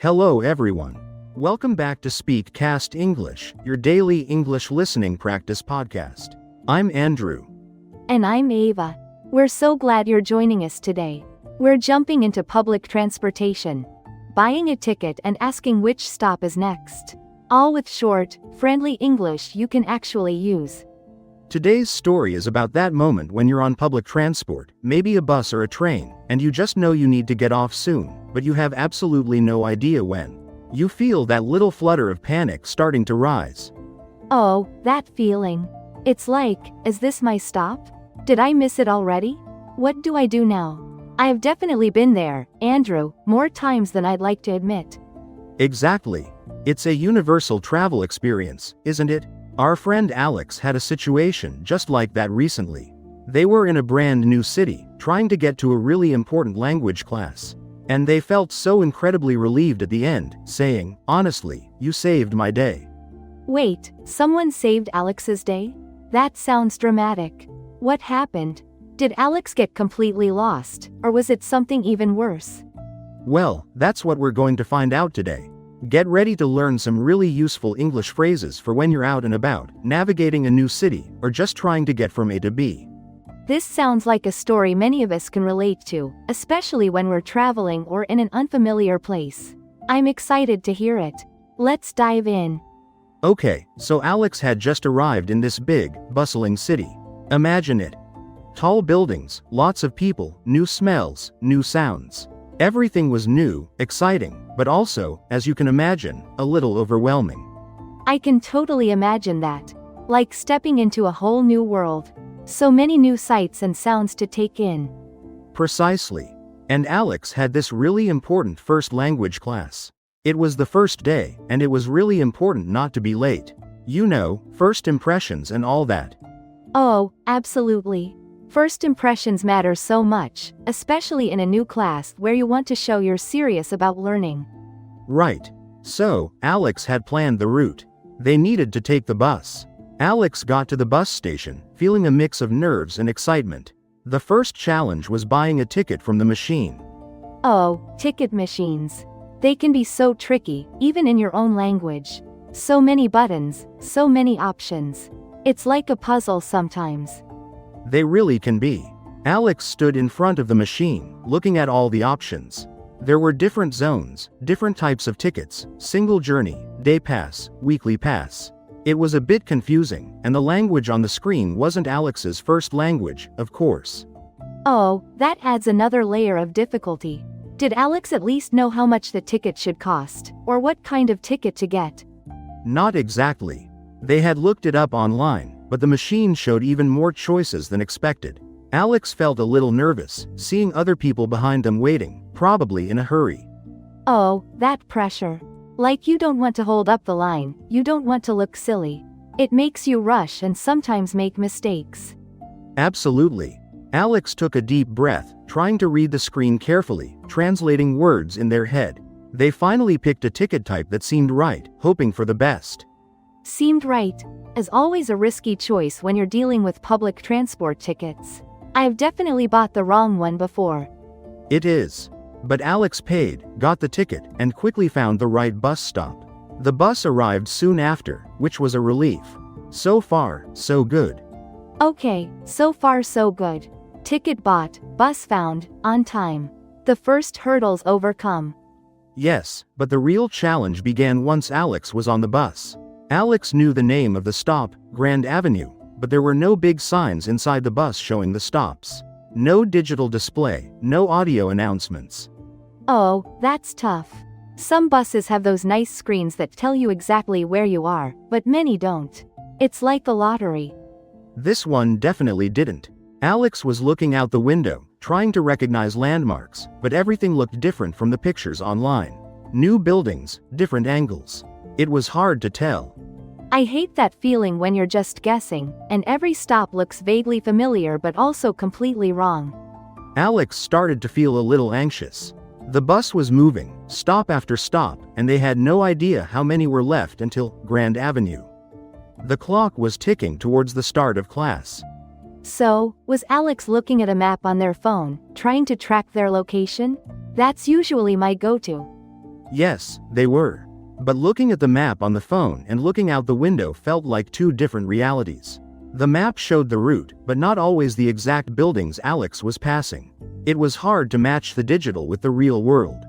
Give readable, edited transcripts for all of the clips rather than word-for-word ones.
Hello everyone. Welcome back to SpeakCast English, your daily English listening practice podcast. I'm Andrew. And I'm Ava. We're so glad you're joining us today. We're jumping into public transportation, buying a ticket and asking which stop is next. All with short, friendly English you can actually use. Today's story is about that moment when you're on public transport, maybe a bus or a train, and you just know you need to get off soon, but you have absolutely no idea when. You feel that little flutter of panic starting to rise. Oh, that feeling. It's like, is this my stop? Did I miss it already? What do I do now? I have definitely been there, Andrew, more times than I'd like to admit. Exactly. It's a universal travel experience, isn't it? Our friend Alex had a situation just like that recently. They were in a brand new city, trying to get to a really important language class. And they felt so incredibly relieved at the end, saying, "Honestly, you saved my day." Wait, someone saved Alex's day? That sounds dramatic. What happened? Did Alex get completely lost, or was it something even worse? Well, that's what we're going to find out today. Get ready to learn some really useful English phrases for when you're out and about, navigating a new city, or just trying to get from A to B. This sounds like a story many of us can relate to, especially when we're traveling or in an unfamiliar place. I'm excited to hear it. Let's dive in. Okay, so Alex had just arrived in this big, bustling city. Imagine it. Tall buildings, lots of people, new smells, new sounds. Everything was new, exciting, but also, as you can imagine, a little overwhelming. I can totally imagine that. Like stepping into a whole new world. So many new sights and sounds to take in. Precisely. And Alex had this really important first language class. It was the first day, and it was really important not to be late. You know, first impressions and all that. Oh, absolutely. First impressions matter so much, especially in a new class where you want to show you're serious about learning. Right. So, Alex had planned the route. They needed to take the bus. Alex got to the bus station, feeling a mix of nerves and excitement. The first challenge was buying a ticket from the machine. Oh, ticket machines. They can be so tricky, even in your own language. So many buttons, so many options. It's like a puzzle sometimes. They really can be. Alex stood in front of the machine, looking at all the options. There were different zones, different types of tickets, single journey, day pass, weekly pass. It was a bit confusing, and the language on the screen wasn't Alex's first language, of course. Oh, that adds another layer of difficulty. Did Alex at least know how much the ticket should cost, or what kind of ticket to get? Not exactly. They had looked it up online, but the machine showed even more choices than expected. Alex felt a little nervous, seeing other people behind them waiting, probably in a hurry. Oh, that pressure. Like you don't want to hold up the line, you don't want to look silly. It makes you rush and sometimes make mistakes. Absolutely. Alex took a deep breath, trying to read the screen carefully, translating words in their head. They finally picked a ticket type that seemed right, hoping for the best. Seemed right. Is always a risky choice when you're dealing with public transport tickets. I've definitely bought the wrong one before. It is. But Alex paid, got the ticket, and quickly found the right bus stop. The bus arrived soon after, which was a relief. So far, so good. Okay, so far so good. Ticket bought, bus found, on time. The first hurdles overcome. Yes, but the real challenge began once Alex was on the bus. Alex knew the name of the stop, Grand Avenue, but there were no big signs inside the bus showing the stops. No digital display, no audio announcements. Oh, that's tough. Some buses have those nice screens that tell you exactly where you are, but many don't. It's like the lottery. This one definitely didn't. Alex was looking out the window, trying to recognize landmarks, but everything looked different from the pictures online. New buildings, different angles. It was hard to tell. I hate that feeling when you're just guessing, and every stop looks vaguely familiar but also completely wrong. Alex started to feel a little anxious. The bus was moving, stop after stop, and they had no idea how many were left until Grand Avenue. The clock was ticking towards the start of class. So, was Alex looking at a map on their phone, trying to track their location? That's usually my go-to. Yes, they were. But looking at the map on the phone and looking out the window felt like two different realities. The map showed the route, but not always the exact buildings Alex was passing. It was hard to match the digital with the real world.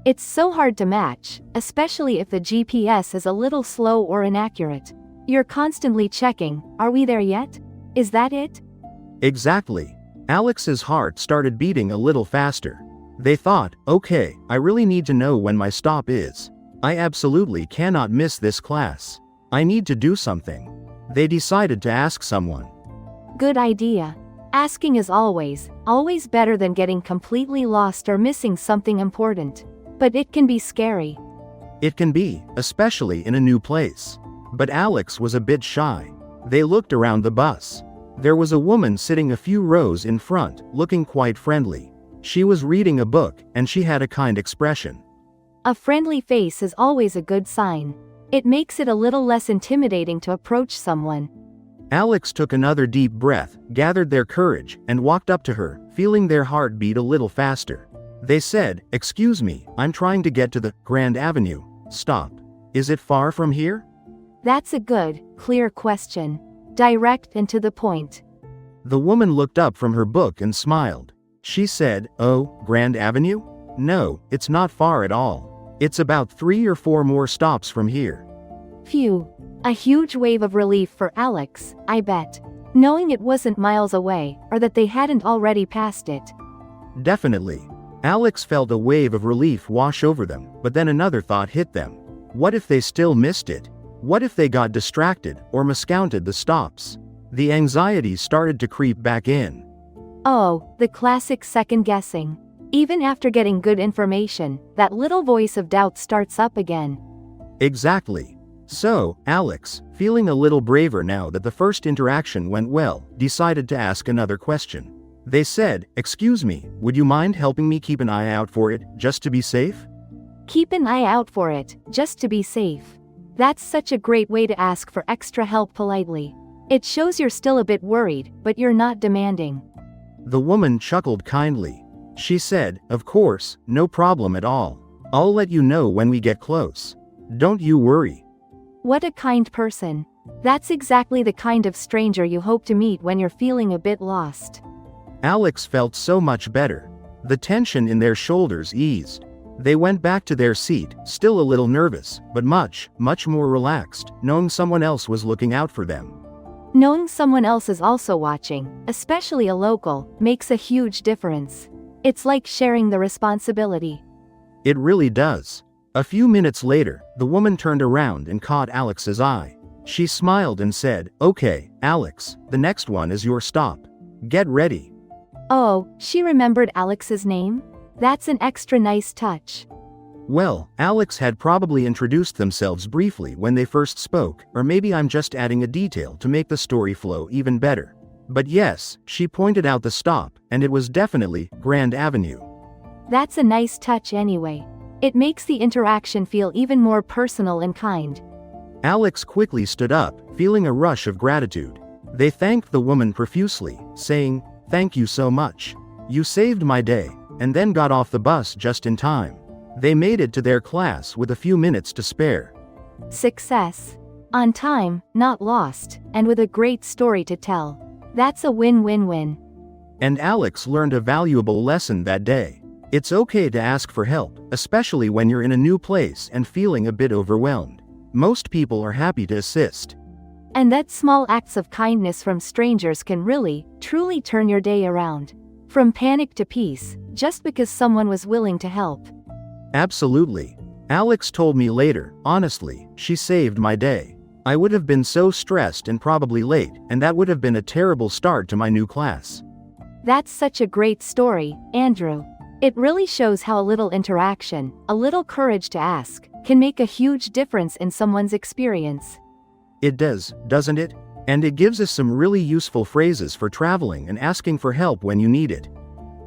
It's so hard to match, especially if the GPS is a little slow or inaccurate. You're constantly checking, are we there yet? Is that it? Exactly. Alex's heart started beating a little faster. They thought, okay, I really need to know when my stop is. I absolutely cannot miss this class. I need to do something. They decided to ask someone. Good idea. Asking is always better than getting completely lost or missing something important. But it can be scary. It can be, especially in a new place. But Alex was a bit shy. They looked around the bus. There was a woman sitting a few rows in front, looking quite friendly. She was reading a book, and she had a kind expression. A friendly face is always a good sign. It makes it a little less intimidating to approach someone. Alex took another deep breath, gathered their courage, and walked up to her, feeling their heart beat a little faster. They said, "Excuse me, I'm trying to get to the Grand Avenue stop. Is it far from here?" That's a good, clear question. Direct and to the point. The woman looked up from her book and smiled. She said, "Oh, Grand Avenue? No, it's not far at all. It's about 3 or 4 more stops from here." Phew. A huge wave of relief for Alex, I bet. Knowing it wasn't miles away, or that they hadn't already passed it. Definitely. Alex felt a wave of relief wash over them, but then another thought hit them. What if they still missed it? What if they got distracted, or miscounted the stops? The anxiety started to creep back in. Oh, the classic second guessing. Even after getting good information, that little voice of doubt starts up again. Exactly. So, Alex, feeling a little braver now that the first interaction went well, decided to ask another question. They said, "Excuse me, would you mind helping me keep an eye out for it, just to be safe?" Keep an eye out for it, just to be safe. That's such a great way to ask for extra help politely. It shows you're still a bit worried, but you're not demanding. The woman chuckled kindly. She said, "Of course, no problem at all. I'll let you know when we get close. Don't you worry." What a kind person. That's exactly the kind of stranger you hope to meet when you're feeling a bit lost. Alex felt so much better. The tension in their shoulders eased. They went back to their seat, still a little nervous, but much more relaxed, knowing someone else was looking out for them. Knowing someone else is also watching, especially a local, makes a huge difference. It's like sharing the responsibility. It really does. A few minutes later, the woman turned around and caught Alex's eye. She smiled and said, "Okay, Alex, the next one is your stop. Get ready." Oh, she remembered Alex's name? That's an extra nice touch. Well, Alex had probably introduced themselves briefly when they first spoke, or maybe I'm just adding a detail to make the story flow even better. But yes, she pointed out the stop, and it was definitely Grand Avenue. That's a nice touch anyway. It makes the interaction feel even more personal and kind. Alex quickly stood up, feeling a rush of gratitude. They thanked the woman profusely, saying, "Thank you so much. You saved my day," and then got off the bus just in time. They made it to their class with a few minutes to spare. Success. On time, not lost, and with a great story to tell. That's a win-win-win. And Alex learned a valuable lesson that day. It's okay to ask for help, especially when you're in a new place and feeling a bit overwhelmed. Most people are happy to assist. And that small acts of kindness from strangers can really, truly turn your day around. From panic to peace, just because someone was willing to help. Absolutely. Alex told me later, honestly, she saved my day. I would have been so stressed and probably late, and that would have been a terrible start to my new class. That's such a great story, Andrew. It really shows how a little interaction, a little courage to ask, can make a huge difference in someone's experience. It does, doesn't it? And it gives us some really useful phrases for traveling and asking for help when you need it.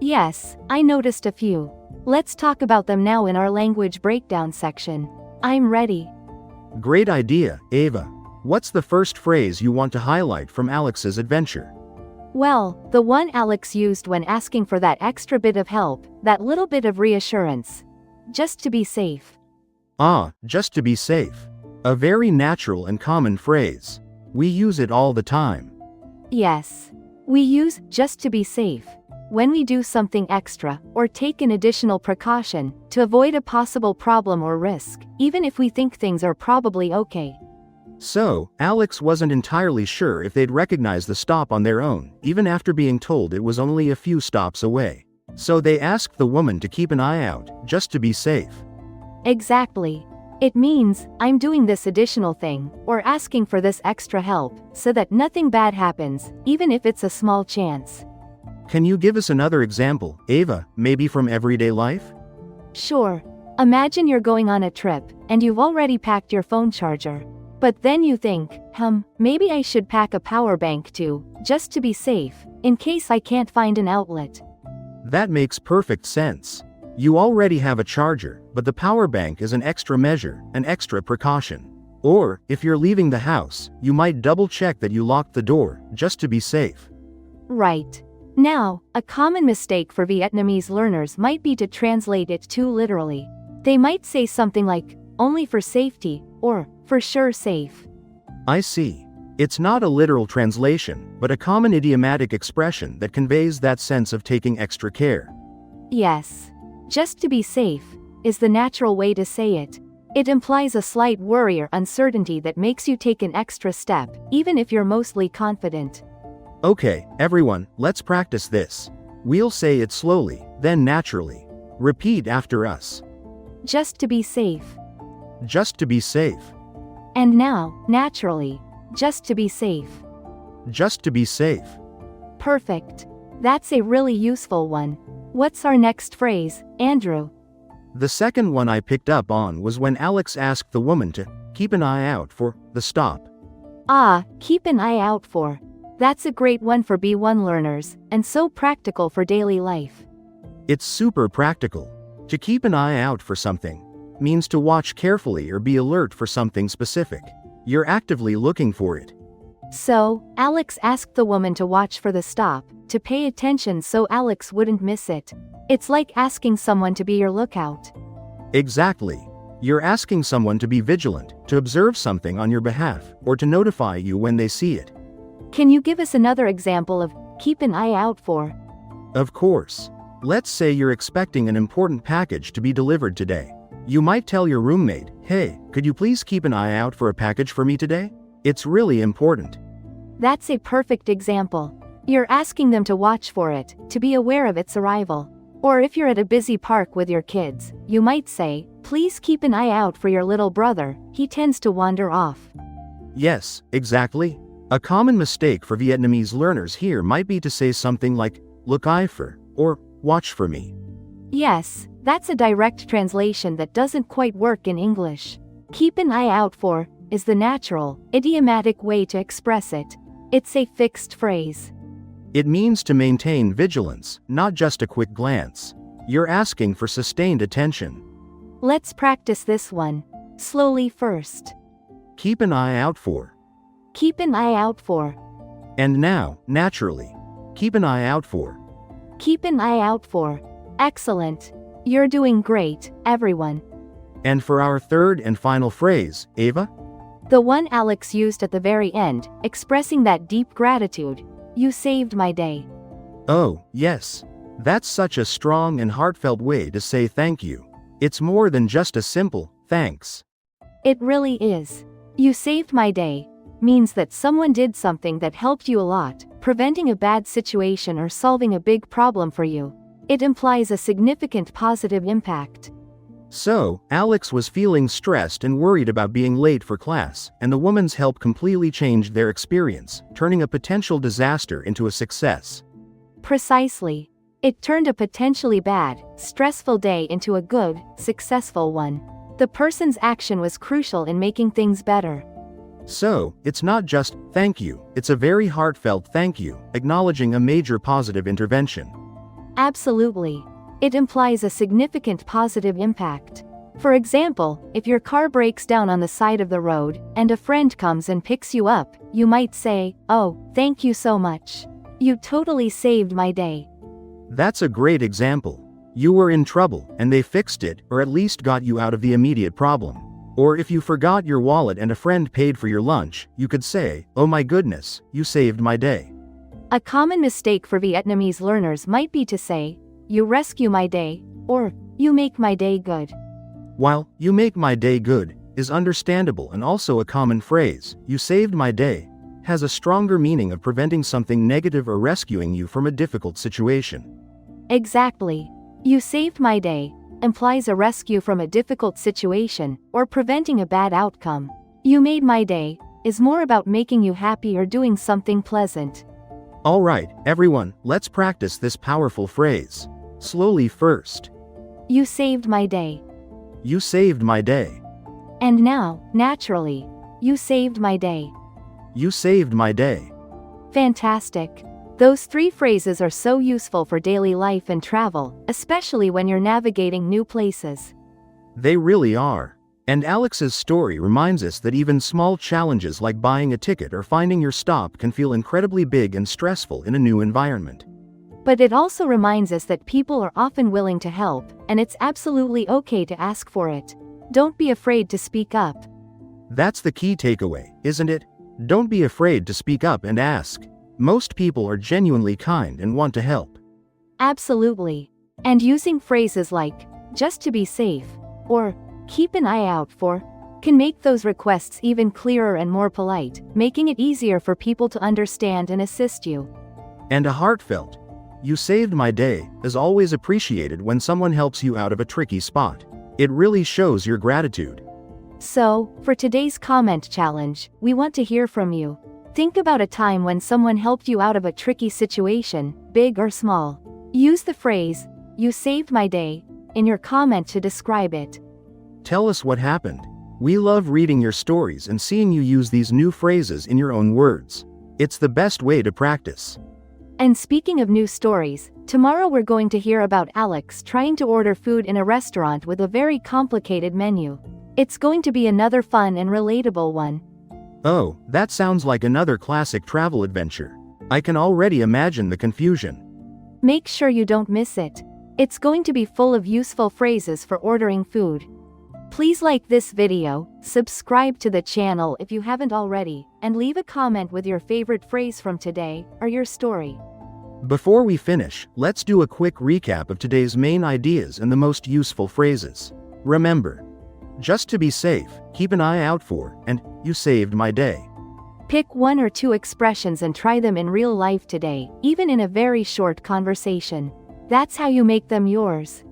Yes, I noticed a few. Let's talk about them now in our language breakdown section. I'm ready. Great idea, Ava. What's the first phrase you want to highlight from Alex's adventure? Well, the one Alex used when asking for that extra bit of help, that little bit of reassurance. Just to be safe. Just to be safe. A very natural and common phrase. We use it all the time. Yes. We use just to be safe when we do something extra or take an additional precaution to avoid a possible problem or risk, even if we think things are probably okay. So, Alex wasn't entirely sure if they'd recognize the stop on their own, even after being told it was only a few stops away. So they asked the woman to keep an eye out, just to be safe. Exactly. It means, I'm doing this additional thing, or asking for this extra help, so that nothing bad happens, even if it's a small chance. Can you give us another example, Ava, maybe from everyday life? Sure. Imagine you're going on a trip, and you've already packed your phone charger. But then you think, maybe I should pack a power bank too, just to be safe, in case I can't find an outlet. That makes perfect sense. You already have a charger, but the power bank is an extra measure, an extra precaution. Or, if you're leaving the house, you might double check that you locked the door, just to be safe. Right. Now, a common mistake for Vietnamese learners might be to translate it too literally. They might say something like, only for safety, or, for sure safe. I see. It's not a literal translation, but a common idiomatic expression that conveys that sense of taking extra care. Yes. Just to be safe is the natural way to say it. It implies a slight worry or uncertainty that makes you take an extra step, even if you're mostly confident. Okay, everyone, let's practice this. We'll say it slowly, then naturally. Repeat after us. Just to be safe. Just to be safe. And now, naturally. Just to be safe. Just to be safe. Perfect. That's a really useful one. What's our next phrase, Andrew? The second one I picked up on was when Alex asked the woman to keep an eye out for the stop. Keep an eye out for. That's a great one for B1 learners, and so practical for daily life. It's super practical. To keep an eye out for something means to watch carefully or be alert for something specific. You're actively looking for it. So, Alex asked the woman to watch for the stop, to pay attention so Alex wouldn't miss it. It's like asking someone to be your lookout. Exactly. You're asking someone to be vigilant, to observe something on your behalf, or to notify you when they see it. Can you give us another example of keep an eye out for? Of course. Let's say you're expecting an important package to be delivered today. You might tell your roommate, hey, could you please keep an eye out for a package for me today? It's really important. That's a perfect example. You're asking them to watch for it, to be aware of its arrival. Or if you're at a busy park with your kids, you might say, please keep an eye out for your little brother, he tends to wander off. Yes, exactly. A common mistake for Vietnamese learners here might be to say something like, look out for, or watch for me. Yes, that's a direct translation that doesn't quite work in English. Keep an eye out for is the natural, idiomatic way to express it. It's a fixed phrase. It means to maintain vigilance, not just a quick glance. You're asking for sustained attention. Let's practice this one. Slowly first. Keep an eye out for. Keep an eye out for. And now, naturally. Keep an eye out for. Keep an eye out for. Excellent. You're doing great, everyone. And for our third and final phrase, Ava? The one Alex used at the very end, expressing that deep gratitude. You saved my day. Oh, yes. That's such a strong and heartfelt way to say thank you. It's more than just a simple, thanks. It really is. You saved my day means that someone did something that helped you a lot, preventing a bad situation or solving a big problem for you. It implies a significant positive impact. So, Alex was feeling stressed and worried about being late for class, and the woman's help completely changed their experience, turning a potential disaster into a success. Precisely. It turned a potentially bad, stressful day into a good, successful one. The person's action was crucial in making things better. So, it's not just, thank you, it's a very heartfelt thank you, acknowledging a major positive intervention. Absolutely. It implies a significant positive impact. For example, if your car breaks down on the side of the road, and a friend comes and picks you up, you might say, oh, thank you so much. You totally saved my day. That's a great example. You were in trouble, and they fixed it, or at least got you out of the immediate problem. Or if you forgot your wallet and a friend paid for your lunch, you could say, "Oh my goodness, you saved my day." A common mistake for Vietnamese learners might be to say, "You rescue my day," or "You make my day good." While "you make my day good" is understandable and also a common phrase, "you saved my day" has a stronger meaning of preventing something negative or rescuing you from a difficult situation. Exactly. "You saved my day" implies a rescue from a difficult situation or preventing a bad outcome. "You made my day" is more about making you happy or doing something pleasant. Alright, everyone, let's practice this powerful phrase. Slowly first. You saved my day. You saved my day. And now, naturally, you saved my day. You saved my day. Fantastic. Those 3 phrases are so useful for daily life and travel, especially when you're navigating new places. They really are. And Alex's story reminds us that even small challenges like buying a ticket or finding your stop can feel incredibly big and stressful in a new environment. But it also reminds us that people are often willing to help, and it's absolutely okay to ask for it. Don't be afraid to speak up. That's the key takeaway, isn't it? Don't be afraid to speak up and ask. Most people are genuinely kind and want to help. Absolutely. And using phrases like, "just to be safe," or "keep an eye out for," can make those requests even clearer and more polite, making it easier for people to understand and assist you. And a heartfelt, "You saved my day" is always appreciated when someone helps you out of a tricky spot. It really shows your gratitude. So, for today's comment challenge, we want to hear from you. Think about a time when someone helped you out of a tricky situation, big or small. Use the phrase, "You saved my day," in your comment to describe it. Tell us what happened. We love reading your stories and seeing you use these new phrases in your own words. It's the best way to practice. And speaking of new stories, tomorrow we're going to hear about Alex trying to order food in a restaurant with a very complicated menu. It's going to be another fun and relatable one. Oh, that sounds like another classic travel adventure. I can already imagine the confusion. Make sure you don't miss it. It's going to be full of useful phrases for ordering food. Please like this video, subscribe to the channel if you haven't already, and leave a comment with your favorite phrase from today, or your story. Before we finish, let's do a quick recap of today's main ideas and the most useful phrases. Remember, "just to be safe," "keep an eye out for," and "you saved my day." Pick 1 or 2 expressions and try them in real life today, even in a very short conversation. That's how you make them yours.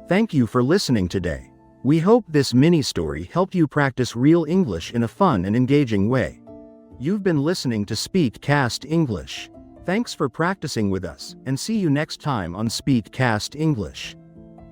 Thank you for listening today. We hope this mini story helped you practice real English in a fun and engaging way. You've been listening to SpeakCast English. Thanks for practicing with us, and see you next time on SpeakCast English.